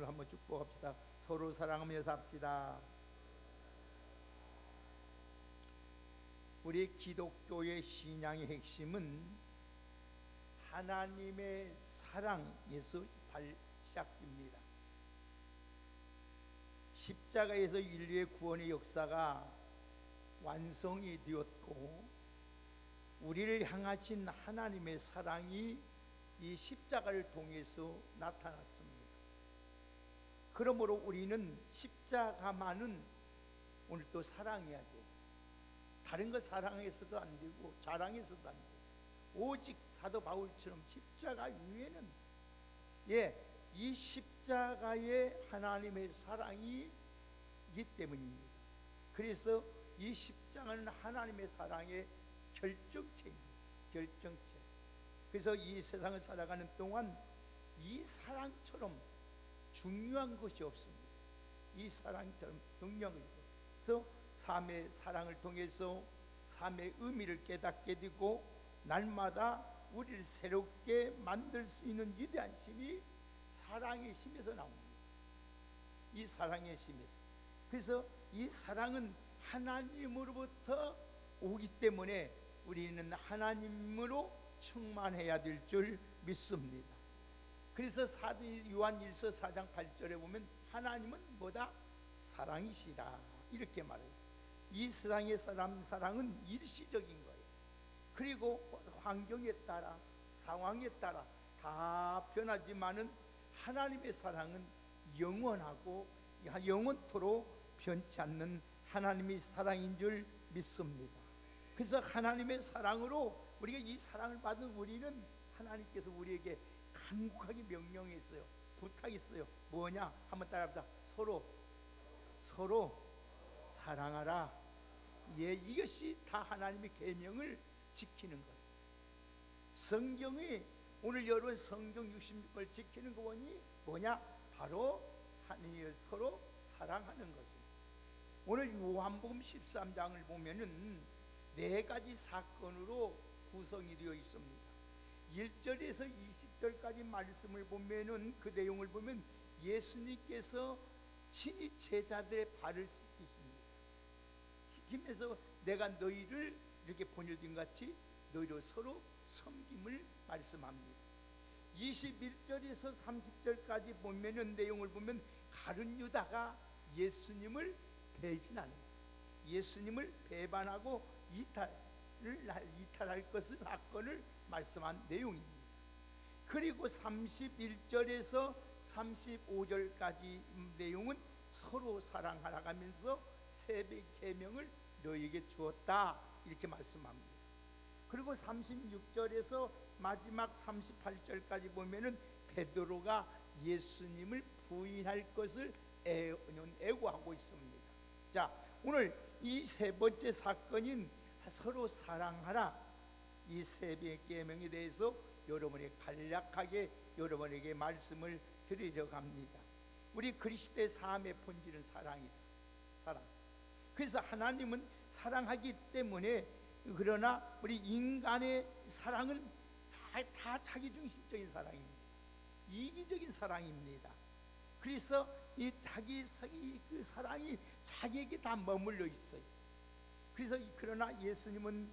이름으로 한번 축복합시다. 서로 사랑하며 삽시다. 우리 기독교의 신앙의 핵심은 하나님의 사랑에서 시작됩니다. 십자가에서 인류의 구원의 역사가 완성이 되었고, 우리를 향하신 하나님의 사랑이 이 십자가를 통해서 나타났습니다. 그러므로 우리는 십자가만은 오늘 또 사랑해야 돼요. 다른 거 사랑해서도 안 되고 자랑해서도 안 돼요. 오직 사도 바울처럼 십자가 위에는 이 십자가의 하나님의 사랑이 있기 때문입니다. 그래서 이 십자가는 하나님의 사랑의 결정체입니다. 결정체. 그래서 이 세상을 살아가는 동안 이 사랑처럼 중요한 것이 없습니다. 이 사랑처럼 중요한 것이 없습니다. 그래서 삶의 사랑을 통해서 삶의 의미를 깨닫게 되고, 날마다 우리를 새롭게 만들 수 있는 위대한 힘이 사랑의 힘에서 나옵니다. 이 사랑의 힘에서. 그래서 이 사랑은 하나님으로부터 오기 때문에 우리는 하나님으로 충만해야 될 줄 믿습니다. 그래서 사도 요한일서 4장 8절에 보면 하나님은 뭐다? 사랑이시라 이렇게 말해요. 이 세상의 사랑은 일시적인 거예요. 그리고 환경에 따라 상황에 따라 다 변하지만은 하나님의 사랑은 영원하고 영원토록 변치 않는 하나님의 사랑인 줄 믿습니다. 그래서 하나님의 사랑으로 우리가 이 사랑을 받은 우리는 하나님께서 우리에게 간곡하게 명령했어요. 부탁했어요. 뭐냐? 한번 따라합시다. 서로 사랑하라. 이것이 다 하나님의 계명을 지키는 거예요. 성경이 오늘 여러분 성경 66을 지키는 거 보니 뭐냐? 바로 하나님을 서로 사랑하는 것입니다. 오늘 요한복음 13장을 보면은 4가지 사건으로 구성이 되어 있습니다. 1절에서 20절까지 말씀을 보면은 그 내용을 보면 예수님께서 친히 제자들의 발을 씻기십니다. 씻기면서 내가 너희를 이렇게 보내준 같이 너희로 서로 섬김을 말씀합니다. 21절에서 30절까지 보면은 내용을 보면 가룟 유다가 예수님을 배신하는, 예수님을 배반하고 이탈할 것을 사건을 말씀한 내용입니다. 그리고 31절에서 35절까지 내용은 서로 사랑하라 하면서 세 계명을 너희에게 주었다 이렇게 말씀합니다. 그리고 36절에서 마지막 38절까지 보면은 베드로가 예수님을 부인할 것을 애고하고 있습니다. 자, 오늘 이 세 번째 사건인 서로 사랑하라, 이 세 계명에 대해서 여러분이 간략하게 여러분에게 말씀을 드리려고 합니다. 우리 그리스도의 삶의 본질은 사랑이다. 사랑. 그래서 하나님은 사랑하기 때문에, 그러나 우리 인간의 사랑은 다 자기중심적인 사랑입니다. 이기적인 사랑입니다. 그래서 이 그 사랑이 자기에게 다 머물러 있어요. 그래서 그러나 예수님은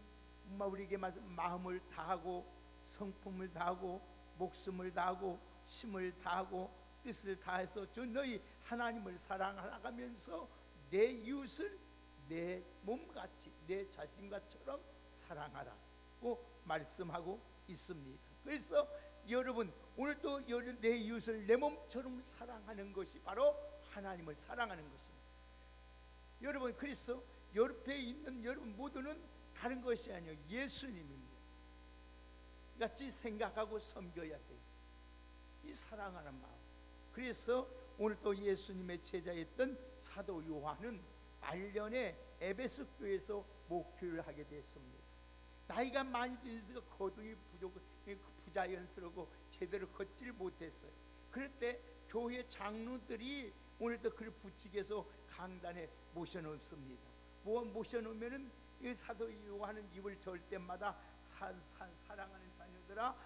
우리에게 마음을 다하고 성품을 다하고 목숨을 다하고 힘을 다하고 뜻을 다해서 저 너희 하나님을 사랑하라면서 내 이웃을 내 몸같이 내 자신과처럼 사랑하라고 말씀하고 있습니다. 그래서 여러분 오늘도 내 이웃을 내 몸처럼 사랑하는 것이 바로 하나님을 사랑하는 것입니다. 여러분, 그래서 옆에 있는 여러분 모두는 다른 것이 아니에요. 예수님입니다. 같이 생각하고 섬겨야 돼요. 이 사랑하는 마음. 그래서 오늘 또 예수님의 제자였던 사도 요한은 말년에 에베소 교회에서 목회를 하게 됐습니다. 나이가 많이 들어서 거동이 부자연스럽고 제대로 걷지를 못했어요. 그럴 때 교회 장로들이 오늘도 그를 부축해서 강단에 모셔놓습니다. 모셔놓으면은 사도 요한은 입을 절 때마다 사랑하는 자녀들아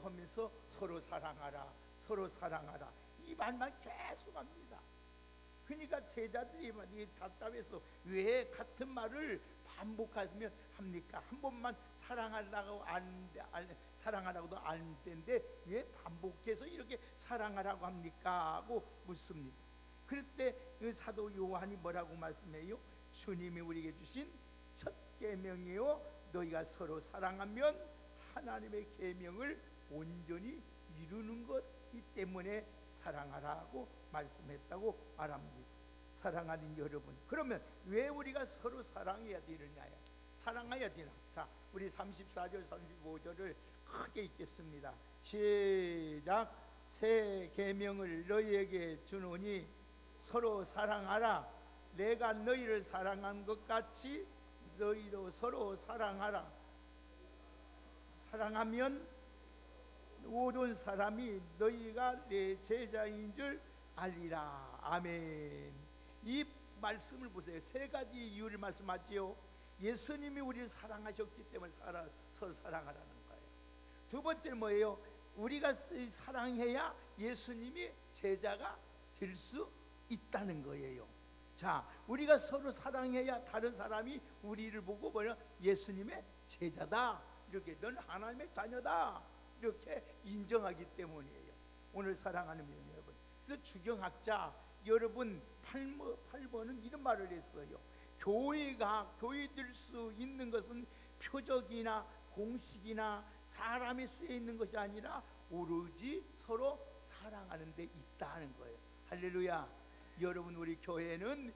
하면서 서로 사랑하라, 서로 사랑하라. 이 말만 계속 합니다. 그러니까 제자들이 답답해서 왜 같은 말을 반복하시면 합니까? 한 번만 사랑하라고도 안 되는데 왜 반복해서 이렇게 사랑하라고 합니까? 하고 묻습니다. 그럴 때 그 사도 요한이 뭐라고 말씀해요? 주님이 우리에게 주신 첫 계명이요, 너희가 서로 사랑하면 하나님의 계명을 온전히 이루는 것이기 때문에 사랑하라고 말씀했다고 말합니다. 사랑하는 여러분, 그러면 왜 우리가 서로 사랑해야 되느냐요? 사랑해야 되나? 자, 우리 34절 35절을 크게 읽겠습니다. 시작. 새 계명을 너희에게 주노니 서로 사랑하라. 내가 너희를 사랑한 것 같이 너희도 서로 사랑하라. 사랑하면 모든 사람이 너희가 내 제자인 줄 알리라. 아멘. 이 말씀을 보세요. 세 가지 이유를 말씀하지요. 예수님이 우리를 사랑하셨기 때문에 서로 사랑하라는 거예요. 두 번째는 뭐예요? 우리가 사랑해야 예수님이 제자가 될 수 있다는 거예요. 자, 우리가 서로 사랑해야 다른 사람이 우리를 보고 뭐냐? 예수님의 제자다, 이렇게 넌 하나님의 자녀다, 이렇게 인정하기 때문이에요. 오늘 사랑하는 믿음 여러분, 그래서 주경학자 여러분 8번은 이런 말을 했어요. 교회가 교회될 수 있는 것은 표적이나 공식이나 사람이 쓰여 있는 것이 아니라 오로지 서로 사랑하는 데 있다는 거예요. 할렐루야. 여러분, 우리 교회는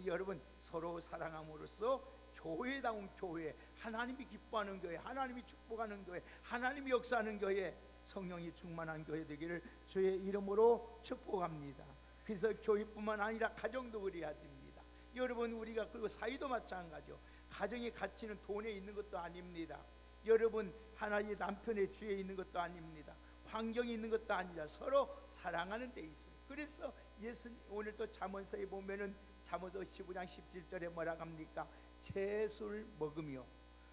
여러분 서로 사랑함으로써 교회다운 교회, 하나님이 기뻐하는 교회, 하나님이 축복하는 교회, 하나님이 역사하는 교회, 성령이 충만한 교회 되기를 주의 이름으로 축복합니다. 그래서 교회뿐만 아니라 가정도 그래야 됩니다. 여러분, 우리가 그리고 사이도 마찬가지요. 가정의 가치는 돈에 있는 것도 아닙니다. 여러분, 하나님의 남편의 주에 있는 것도 아닙니다. 환경이 있는 것도 아니라 서로 사랑하는 데 있어요. 그래서 예수님 오늘 또 잠언서에 보면은 잠언서 15장 17절에 뭐라고 합니까? 채소를 먹으며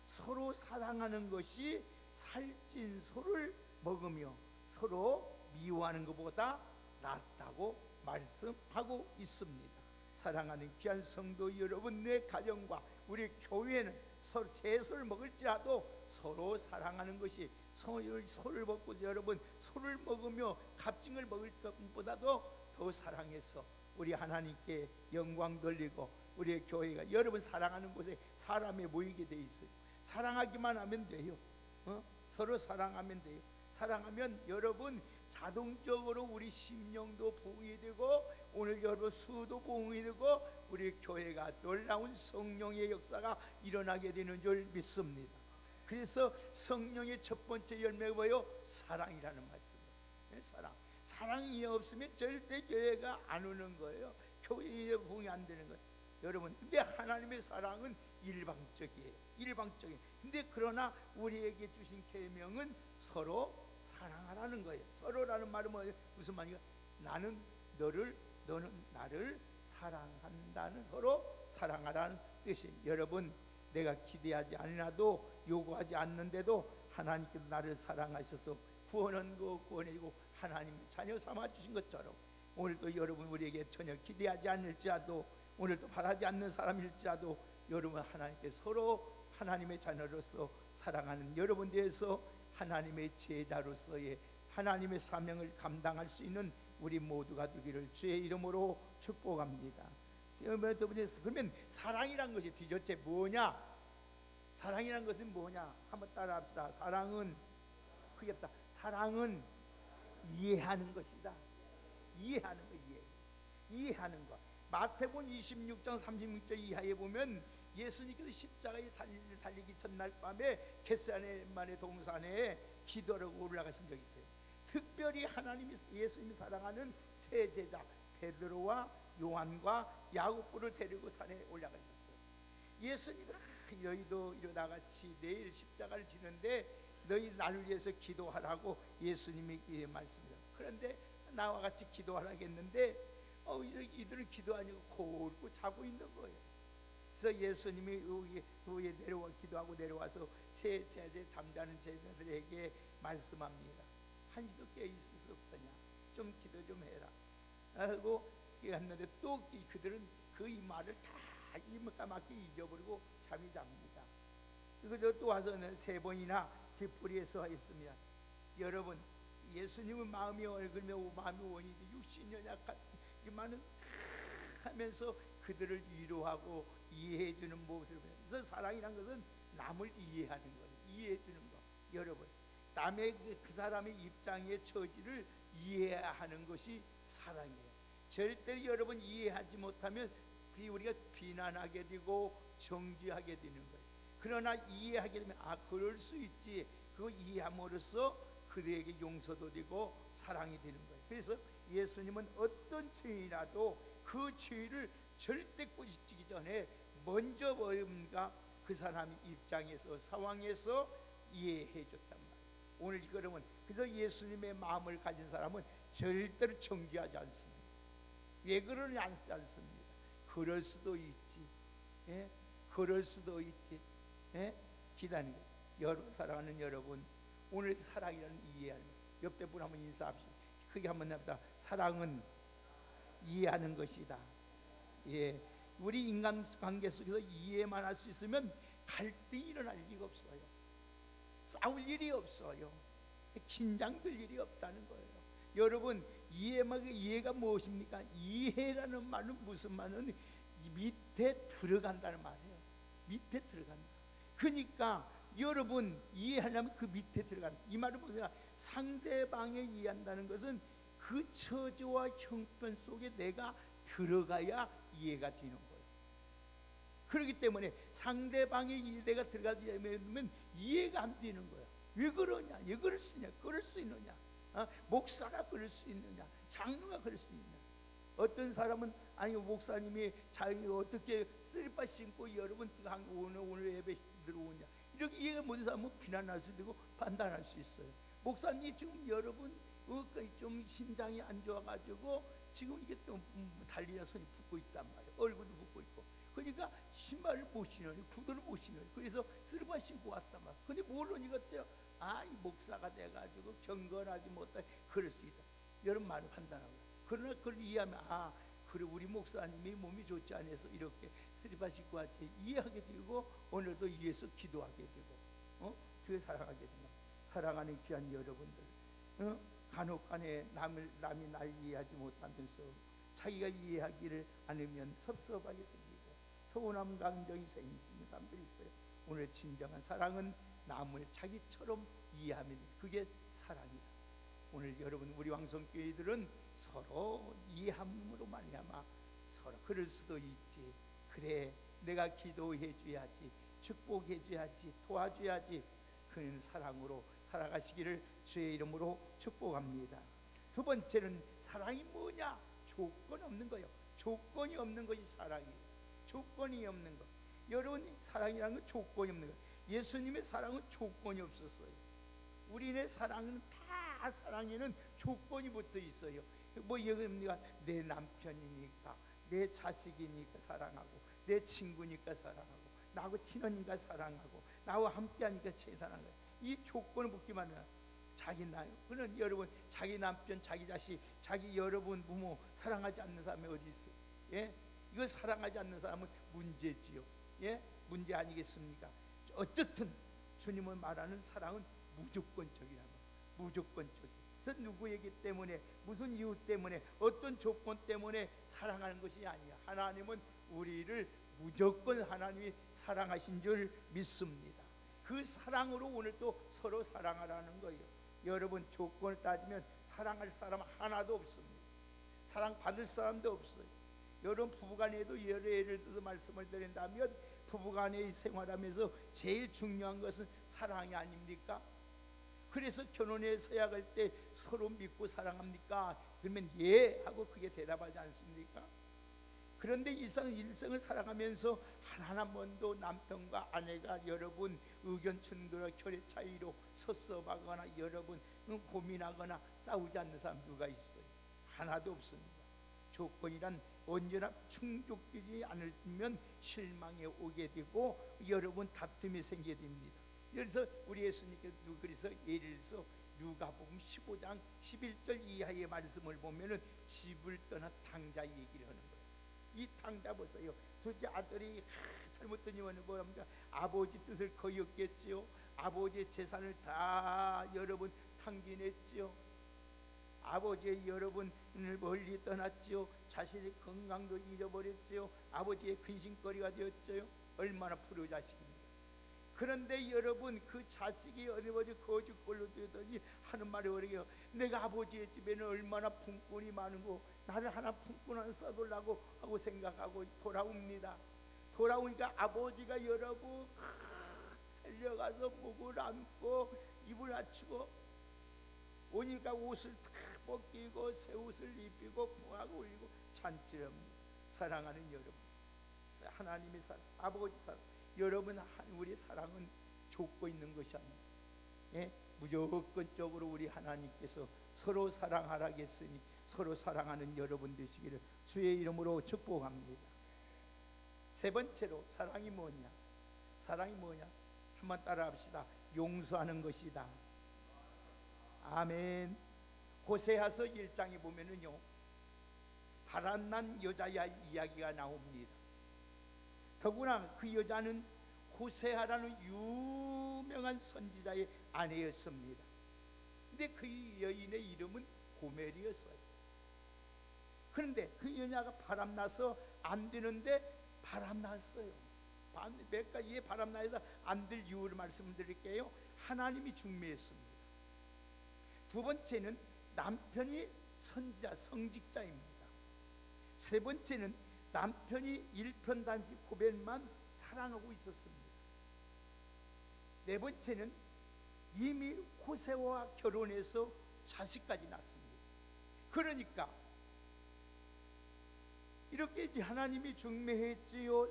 서로 사랑하는 것이 살찐 소를 먹으며 서로 미워하는 것보다 낫다고 말씀하고 있습니다. 사랑하는 귀한 성도 여러분, 내 가정과 우리 교회는 서로 채소를 먹을지라도 서로 사랑하는 것이, 소를 먹고 여러분 소를 먹으며 값징을 먹을 것보다도 더 사랑해서 우리 하나님께 영광 돌리고 우리의 교회가 여러분 사랑하는 곳에 사람이 모이게 돼 있어요. 사랑하기만 하면 돼요. 서로 사랑하면 돼요. 사랑하면 여러분 자동적으로 우리 심령도 부흥이 되고 오늘 여러분 수도 부흥이 되고 우리 교회가 놀라운 성령의 역사가 일어나게 되는 줄 믿습니다. 그래서 성령의 첫 번째 열매가 뭐예요? 사랑이라는 말씀이에요. 사랑이 없으면 절대 교회가 안 오는 거예요. 교회의 부흥이 안 되는 거예요. 여러분, 근데 하나님의 사랑은 일방적이에요. 근데 그러나 우리에게 주신 계명은 서로 사랑하라는 거예요. 서로라는 말은 뭐예요? 무슨 말이에요? 나는 너를, 너는 나를 사랑한다는, 서로 사랑하라는 뜻이에요. 여러분, 내가 기대하지 않아도 요구하지 않는데도 하나님께서 나를 사랑하셔서 구원해주고 하나님이 자녀 삼아 주신 것처럼 오늘도 여러분 우리에게 전혀 기대하지 않을지라도 오늘도 바라지 않는 사람일지라도 여러분 하나님께 서로 하나님의 자녀로서 사랑하는 여러분 되어서 하나님의 제자로서의 하나님의 사명을 감당할 수 있는 우리 모두가 되기를 주의 이름으로 축복합니다. 그러면 사랑이란 것이 도대체 뭐냐? 사랑이란 것은 뭐냐? 한번 따라합시다. 사랑은 크게 합시다. 사랑은 이해하는 것이다. 이해하는 거, 이해하는 것. 마태복음 26장 36절 이하에 보면 예수님께서 십자가에 달리기 전날 밤에 겟세마네 동산에 기도하고 올라가신 적이 있어요. 특별히 예수님이 사랑하는 세 제자 베드로와 요한과 야고보를 데리고 산에 올라가셨어요. 예수님이 너희도 이러다 같이 내일 십자가를 지는데 너희 나를 위해서 기도하라고 예수님이 말씀해요. 그런데 나와 같이 기도하라겠는데 이들은 기도하니까 골고 자고 있는 거예요. 그래서 예수님이 위에 기도하고 내려와서 세 제자, 잠자는 제자들에게 말씀합니다. 한시도 깨 있을 수 없더냐? 좀 기도 좀 해라 하고 했는데 또 그들은 그 이 말을 다 까맣게 잊어버리고 잠이 잡니다. 그리고 또 와서는 3번이나 뒤풀이에서 했으면, 여러분 예수님은 마음이 얼굴며 마음이 원이지 육신이 약하지만은 하면서 그들을 위로하고 이해해주는 모습을 보여요. 그래서 사랑이란 것은 남을 이해하는 거예요. 이해해주는 거. 여러분 남의 그 사람의 입장의 처지를 이해하는 것이 사랑이에요. 절대 여러분 이해하지 못하면 우리가 비난하게 되고 정죄하게 되는 거예요. 그러나 이해하게 되면 그럴 수 있지, 그거 이해함으로써 그들에게 용서도 되고 사랑이 되는 거예요. 그래서 예수님은 어떤 죄인이라도 그 죄를 절대 꾸짖기 전에 먼저 뭔가 그 사람 입장에서 상황에서 이해해 줬단 말이에요. 오늘 그러면 그래서 예수님의 마음을 가진 사람은 절대로 정죄하지 않습니다. 왜 그러지 않습니다. 그럴 수도 있지, 예? 그럴 수도 있지, 예? 기다리는 거예요. 사랑하는 여러분, 오늘 사랑이라는 이해하는 거예요. 옆에 분 한번 인사합시다. 크게 한번 합시다. 사랑은 이해하는 것이다. 예, 우리 인간 관계 속에서 이해만 할 수 있으면 갈등이 일어날 리가 없어요. 싸울 일이 없어요. 긴장될 일이 없다는 거예요. 여러분 이해가 무엇입니까? 이해라는 말은 무슨 말은 밑에 들어간다는 말이에요. 밑에 들어간다. 그러니까 여러분 이해하려면 그 밑에 들어간다. 이 말은 뭐냐? 상대방을 이해한다는 것은 그 처지와 형편 속에 내가 들어가야 이해가 되는 거예요. 그렇기 때문에 상대방의 내가 들어가지 않으면 이해가 안 되는 거예요. 왜 그러냐? 왜 그럴 수 있냐? 그럴 수 있느냐? 목사가 그럴 수 있느냐? 장로가 그럴 수 있느냐? 어떤 사람은 아니 목사님이 자기 어떻게 쓰리빠 신고 여러분 오늘 예배 들어오냐? 이렇게 이해가 못해서 사람은 비난할 수도 있고 판단할 수 있어요. 목사님 지금 여러분 좀 심장이 안 좋아가지고 지금 이게 또 달리냐 손이 붓고 있단 말이에요. 얼굴도 붓고 있고. 그러니까 신발을 못 신어요. 구두를 못 신어요. 그래서 쓰리바 신고 왔단 말이에요. 근데 물론 이것도요. 이 목사가 돼가지고 경건하지 못해 그럴 수 있다. 여러분 말을 판단하고. 그러나 그걸 이해하면 그래 우리 목사님이 몸이 좋지 않아서 이렇게 쓰리바 신고 왔지 이해하게 되고 오늘도 위해서 기도하게 되고 주에 사랑하게 되고 사랑하는 귀한 여러분들 간혹간에 남이 날 이해하지 못하면서 자기가 이해하기를 않으면 섭섭하게 생기고 서운함 감정이 생기는 사람들이 있어요. 오늘 진정한 사랑은 남을 자기처럼 이해하면 그게 사랑이다. 오늘 여러분 우리 왕성교회들은 서로 이해함으로 말미암아 서로 그럴 수도 있지. 그래 내가 기도해 줘야지, 축복해 줘야지, 도와줘야지. 그런 사랑으로 살아가시기를 주의 이름으로 축복합니다. 두 번째는 사랑이 뭐냐? 조건 없는 거예요. 조건이 없는 것이 사랑이에요. 조건이 없는 것. 여러분 사랑이라는 건 조건이 없는 거예요. 예수님의 사랑은 조건이 없었어요. 우리의 사랑은 다 사랑에는 조건이 붙어 있어요. 뭐 여기입니까? 내 남편이니까, 내 자식이니까 사랑하고, 내 친구니까 사랑하고, 나하고 친하니까 사랑하고, 나와 함께하니까 사랑하고. 이 조건을 붙기만 해요. 자기 나요. 그는 여러분 자기 남편, 자기 자식, 자기 여러분 부모 사랑하지 않는 사람이 어디 있어요? 예? 이거 사랑하지 않는 사람은 문제지요. 예? 문제 아니겠습니까? 어쨌든 주님은 말하는 사랑은 무조건적이라고. 무조건적. 그래서 누구에게 때문에 무슨 이유 때문에 어떤 조건 때문에 사랑하는 것이 아니야. 하나님은 우리를 무조건 하나님이 사랑하신 줄 믿습니다. 그 사랑으로 오늘 또 서로 사랑하라는 거예요. 여러분 조건을 따지면 사랑할 사람 하나도 없습니다. 사랑받을 사람도 없어요. 여러분 부부간에도 예를 들어서 말씀을 드린다면 부부간의 생활하면서 제일 중요한 것은 사랑이 아닙니까? 그래서 결혼에 서약할 때 서로 믿고 사랑합니까? 그러면 예 하고 그게 대답하지 않습니까? 그런데 일생을 살아가면서 한 번도 남편과 아내가 여러분 의견 충돌과 결의 차이로 섭섭하거나 여러분 고민하거나 싸우지 않는 사람 누가 있어요? 하나도 없습니다. 조건이란 언제나 충족되지 않으면 실망에 오게 되고 여러분 다툼이 생기게 됩니다. 그래서 우리 예수님께서 그래서 예를 들어서 누가복음 15장 11절 이하의 말씀을 보면은 집을 떠나 탕자 얘기를 하는 거예요. 이 탕자 보세요. 둘째 아들이 잘못된 이유는 뭐랍니까? 아버지 뜻을 거역했지요. 아버지의 재산을 다 여러분 탕진했지요. 아버지의 여러분을 멀리 떠났지요. 자신의 건강도 잊어버렸지요. 아버지의 근심거리가 되었지요. 얼마나 불효자식입니까? 그런데 여러분 그 자식이 어디 거짓골로 되더니 하는 말이 어려요. 내가 아버지의 집에는 얼마나 품꾼이 많은고 나를 하나 품꾼 하나 써달라고 하고 생각하고 돌아옵니다. 돌아오니까 아버지가 여러분 달려가서 목을 안고 입을 맞추고 오니까 옷을 벗기고 새 옷을 입히고 부하고 울리고 잔치를 합니다. 사랑하는 여러분, 하나님의 사랑, 아버지 사랑, 여러분 우리 사랑은 좁고 있는 것이 아닙니다. 예? 무조건적으로 우리 하나님께서 서로 사랑하라 했으니 서로 사랑하는 여러분 되시기를 주의 이름으로 축복합니다. 세 번째로 사랑이 뭐냐? 사랑이 뭐냐? 한번 따라합시다. 용서하는 것이다. 아멘. 호세아서 1장에 보면은요, 바람난 여자야 이야기가 나옵니다. 더구나 그 여자는 호세아라는 유명한 선지자의 아내였습니다. 근데 그 여인의 이름은 고멜이었어요. 그런데 그 여자가 바람나서 안 되는데 바람났어요. 몇 가지의 바람나서 안 될 이유를 말씀드릴게요. 하나님이 중매했습니다. 두 번째는 남편이 선지자, 성직자입니다. 세 번째는 남편이 일편단심 고멜만 사랑하고 있었습니다. 네 번째는 이미 호세와 결혼해서 자식까지 낳습니다. 그러니까 이렇게 하나님이 중매했지요.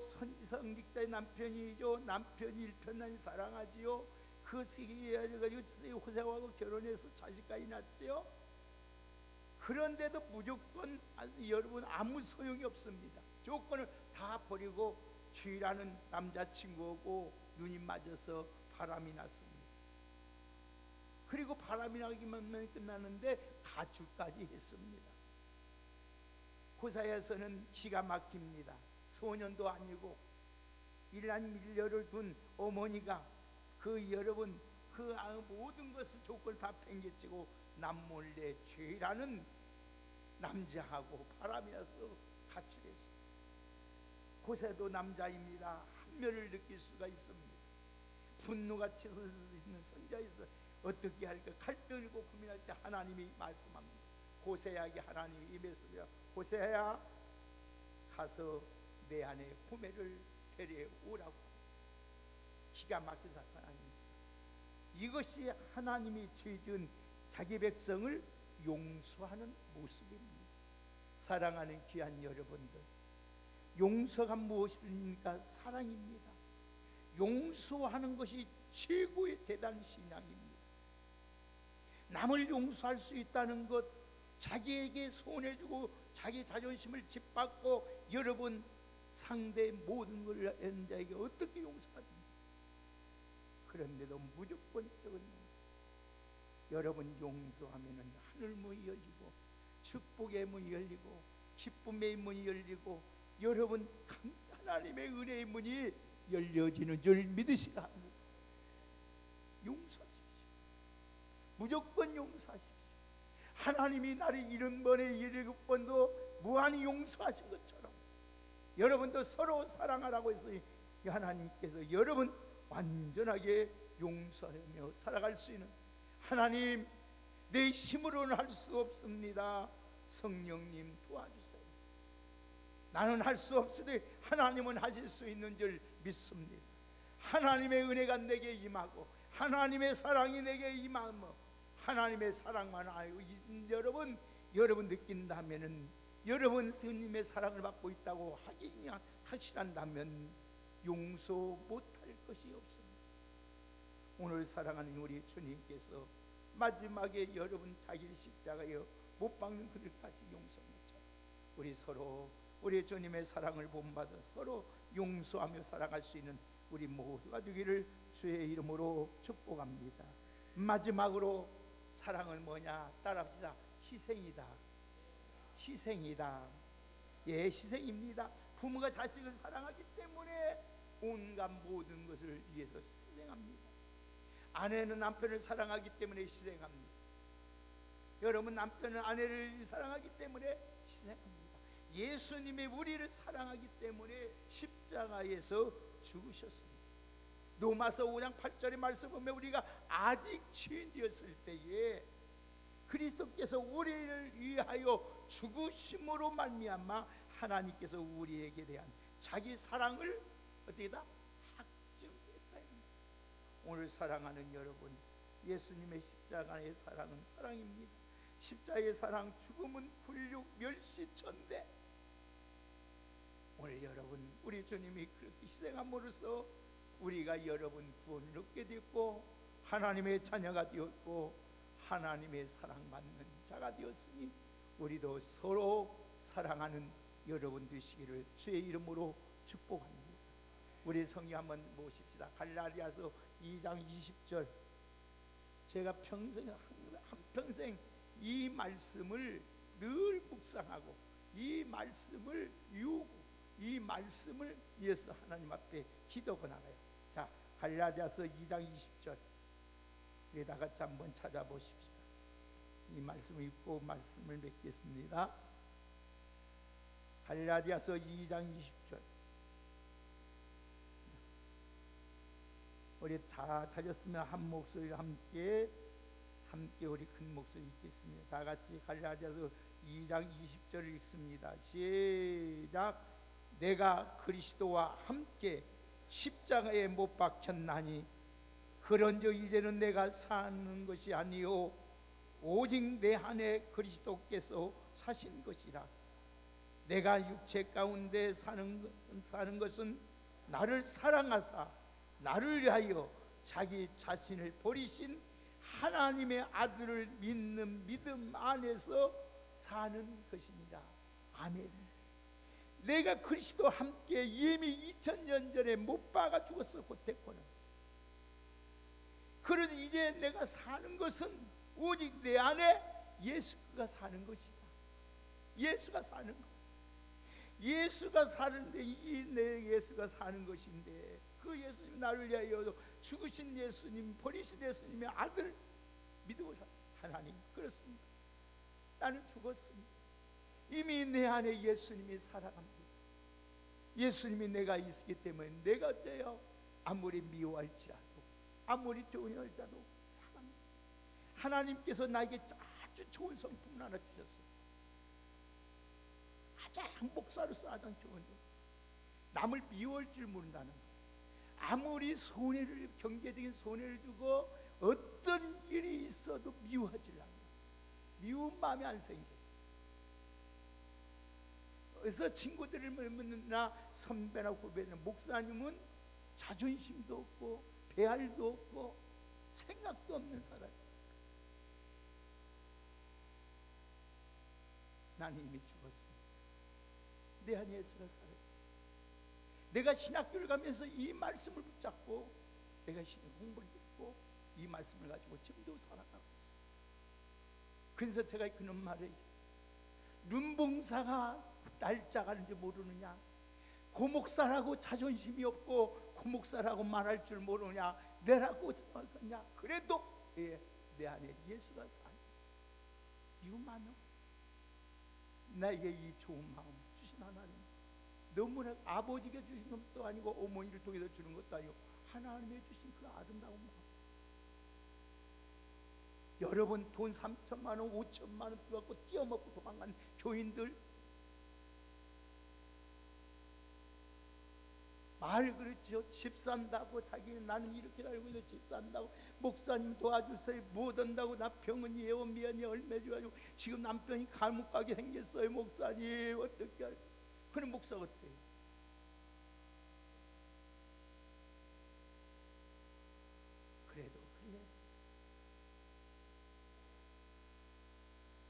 성직자의 남편이죠. 남편이 일편단심 사랑하지요. 그 시기에 가지고 호세와하고 결혼해서 자식까지 낳지요. 그런데도 무조건 여러분 아무 소용이 없습니다. 조건을 다 버리고 주의라는 남자친구하고 눈이 맞아서 바람이 났습니다. 그리고 바람이 나기만 끝나는데 가출까지 했습니다. 호세아서는 기가 막힙니다. 소년도 아니고 일한 밀려를 둔 어머니가 그 여러분 그 모든 것을 조건을 다 팽개치고 남몰래 죄라는 남자하고 바람이 나서 가출했어요. 호세도 남자입니다. 한면을 느낄 수가 있습니다. 분노가 치솟을 수 있는 선자에서 어떻게 할까 갈등이고 고민할 때 하나님이 말씀합니다. 호세아에게 하나님이 임했으며 호세아야 가서 내 아내 고멜을 데려오라고. 기가 막힌 사건입니다. 이것이 하나님이 죄지은 자기 백성을 용서하는 모습입니다. 사랑하는 귀한 여러분들, 용서가 무엇입니까? 사랑입니다. 용서하는 것이 최고의 대단한 신앙입니다. 남을 용서할 수 있다는 것, 자기에게 손해주고 자기 자존심을 짓밟고 여러분 상대의 모든 걸 하는 자에게 어떻게 용서합니까? 그런데도 무조건적인 여러분 용서하면은 하늘 문이 열리고 축복의 문이 열리고 기쁨의 문이 열리고 여러분 하나님의 은혜의 문이 열려지는 줄 믿으시라 합니다. 용서하십시오. 무조건 용서하십시오. 하나님이 나를 70번에 77번도 무한히 용서하신 것처럼 여러분도 서로 사랑하라고 해서 하나님께서 여러분 완전하게 용서하며 살아갈 수 있는, 하나님 내 힘으로는 할 수 없습니다. 성령님 도와주세요. 나는 할 수 없으되 하나님은 하실 수 있는 줄 믿습니다. 하나님의 은혜가 내게 임하고 하나님의 사랑이 내게 임하며 하나님의 사랑만 알고 여러분 느낀다면은 여러분 스님의 사랑을 받고 있다고 확신한다면 용서 못할 것이 없습니다. 오늘 사랑하는 우리 주님께서 마지막에 여러분 자기 십자가에 못 박는 그들까지 용서하죠. 우리 서로 우리 주님의 사랑을 본받아 서로 용서하며 살아갈 수 있는 우리 모두가 되기를 주의 이름으로 축복합니다. 마지막으로 사랑은 뭐냐? 따라합시다. 희생이다. 희생이다. 예, 희생입니다. 부모가 자식을 사랑하기 때문에 온갖 모든 것을 위해서 희생합니다. 아내는 남편을 사랑하기 때문에 희생합니다. 여러분, 남편은 아내를 사랑하기 때문에 희생합니다. 예수님이 우리를 사랑하기 때문에 십자가에서 죽으셨습니다. 로마서 5장 8절의 말씀 보면 우리가 아직 죄인되었을 때에 그리스도께서 우리를 위하여 죽으심으로 말미암아 하나님께서 우리에게 대한 자기 사랑을 어떻게 다 확증했다. 오늘 사랑하는 여러분, 예수님의 십자가의 사랑은 사랑입니다. 십자가의 사랑, 죽음은 굴욕, 멸시, 천대. 오늘 여러분, 우리 주님이 그렇게 희생함으로써 우리가 여러분 구원을 얻게 되었고 하나님의 자녀가 되었고 하나님의 사랑받는 자가 되었으니 우리도 서로 사랑하는 여러분 되시기를 주의 이름으로 축복합니다. 우리 성경 한번 보십시다. 갈라디아서 2장 20절. 제가 한평생 이 말씀을 늘 묵상하고 이 말씀을 유고 이 말씀을 위해서 하나님 앞에 기도하고 나가요. 자, 갈라디아서 2장 20절 우리 다 같이 한번 찾아보십시다. 이 말씀을 읽고 말씀을 맺겠습니다. 갈라디아서 2장 20절 우리 다 찾았으면 한 목소리로 함께 우리 큰 목소리 읽겠습니다. 다 같이 갈라디아서 2장 20절을 읽습니다. 시작. 내가 그리스도와 함께 십자가에 못 박혔나니 그런즉 이제는 내가 사는 것이 아니요 오직 내 안에 그리스도께서 사신 것이라. 내가 육체 가운데 사는 것은 나를 사랑하사 나를 위하여 자기 자신을 버리신 하나님의 아들을 믿는 믿음 안에서 사는 것이니라. 아멘. 내가 그리스도와 함께 이미 2000년 전에 못 박아 죽었어. 고태코는. 그러니 이제 내가 사는 것은 오직 내 안에 예수가 사는 것이다. 예수가 사는 것. 예수가 사는데 이 내 예수가 사는 것인데 그 예수님 나를 위하여 죽으신 예수님, 버리신 예수님의 아들 믿고 사. 하나님 그렇습니다. 나는 죽었습니다. 이미 내 안에 예수님이 살아갑니다. 예수님이 내가 있기 때문에 내가 어때요? 아무리 미워할지라도 아무리 좋은 여자도 사랑합니다. 하나님께서 나에게 아주 좋은 성품을 하나 주셨어요. 가장 목사로서 가장 좋은 것. 남을 미워할 줄 모른다는 것. 아무리 손해를 경제적인 손해를 주고 어떤 일이 있어도 미워하지 않아요. 미운 마음이 안 생겨요. 그래서 친구들을 만나 선배나 후배나 목사님은 자존심도 없고 배알도 없고 생각도 없는 사람이에요. 나는 이미 죽었습니다. 내 안에 예수가 살아있어요. 내가 신학교를 가면서 이 말씀을 붙잡고 내가 신학 공부를 했고 이 말씀을 가지고 지금도 살아가고 있어요. 그래서 제가 그런 말을 해요. 눈봉사가 날짜 가는지 모르느냐? 고목사라고 자존심이 없고 고목사라고 말할 줄 모르냐? 내라고 생각하냐? 그래도 내 안에 예수가 사는 이유 많아. 나에게 이 좋은 마음 주신 하나님, 너무나 아버지가 주신 것도 아니고 어머니를 통해서 주는 것도 아니고 하나님이 주신 그 아름다운 마음. 여러분 돈 3천만 원, 5천만 원 갖고 뛰어먹고 도망간 교인들 말 그렇죠. 집 산다고 자기는 나는 이렇게 살고 있는데 집 산다고 목사님 도와주세요. 못 한다고 나 병은 예원미연이 얼마 줘가지고 지금 남편이 감옥 가게 생겼어요. 목사님 어떻게 할까? 그럼 목사가 어때요? 그래도 그래.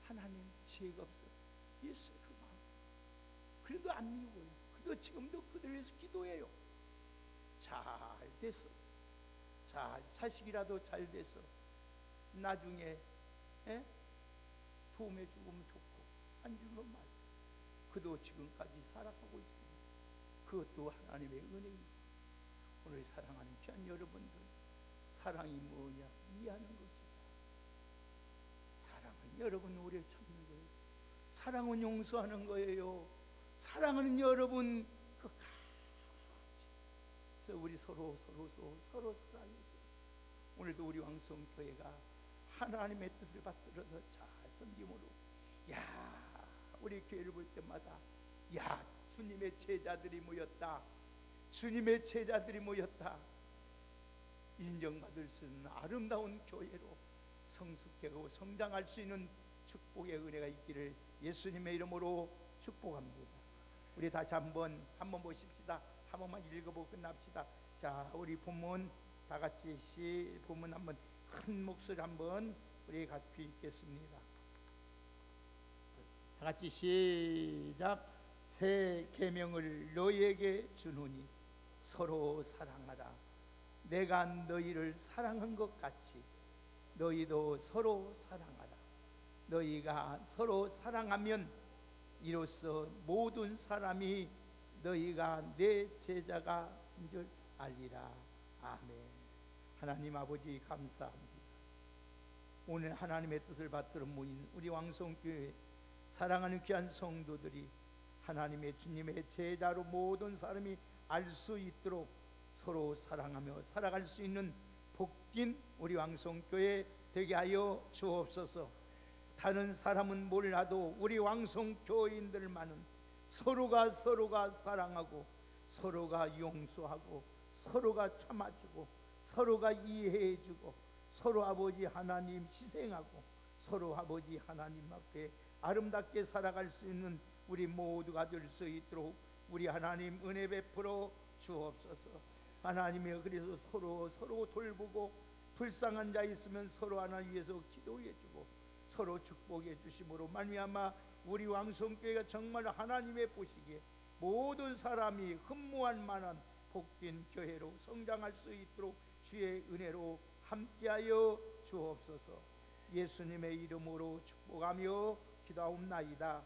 하나님 지혜가 없어. 예수 그 마음. 그래도 안 미워요. 그래도 지금도 그들 위해서 기도해요. 잘 돼서 잘 자식이라도 잘 돼서 나중에 예? 도움해 주면 좋고 안 주면 말고. 그도 지금까지 살아가고 있습니다. 그것도 하나님의 은혜입니다. 오늘 사랑하는 귀한 여러분들, 사랑이 뭐냐 이해하는 것이죠. 사랑은 여러분 오래 참는 거예요. 사랑은 용서하는 거예요. 사랑은 여러분 그래서 우리 서로 사랑해서 오늘도 우리 왕성교회가 하나님의 뜻을 받들어서 잘 섬김으로, 야, 우리 교회를 볼 때마다 야, 주님의 제자들이 모였다. 주님의 제자들이 모였다. 인정받을 수 있는 아름다운 교회로 성숙하고 성장할 수 있는 축복의 은혜가 있기를 예수님의 이름으로 축복합니다. 우리 다시 한번 보십시다. 한 번만 읽어보고 끝납시다. 자, 우리 본문 다 같이 본문 한번 큰 목소리 한번 우리 같이 읽겠습니다. 다 같이 시작. 새 계명을 너희에게 주노니 서로 사랑하라. 내가 너희를 사랑한 것 같이 너희도 서로 사랑하라. 너희가 서로 사랑하면 이로써 모든 사람이 너희가 내 제자가 인 줄 알리라. 아멘. 하나님 아버지 감사합니다. 오늘 하나님의 뜻을 받들어 모인 우리 왕성교회 사랑하는 귀한 성도들이 하나님의 주님의 제자로 모든 사람이 알 수 있도록 서로 사랑하며 살아갈 수 있는 복된 우리 왕성교회 되게 하여 주옵소서. 다른 사람은 몰라도 우리 왕성교인들만은 서로가 사랑하고 서로가 용서하고 서로가 참아주고 서로가 이해해주고 서로 아버지 하나님 희생하고 서로 아버지 하나님 앞에 아름답게 살아갈 수 있는 우리 모두가 될 수 있도록 우리 하나님 은혜 베풀어 주옵소서. 하나님이 그래서 서로 돌보고 불쌍한 자 있으면 서로 하나 위해서 기도해주고 서로 축복해 주심으로 말미암아 우리 왕성교회가 정말 하나님의 보시기에 모든 사람이 흠모할 만한 복된 교회로 성장할 수 있도록 주의 은혜로 함께하여 주옵소서. 예수님의 이름으로 축복하며 기도하옵나이다.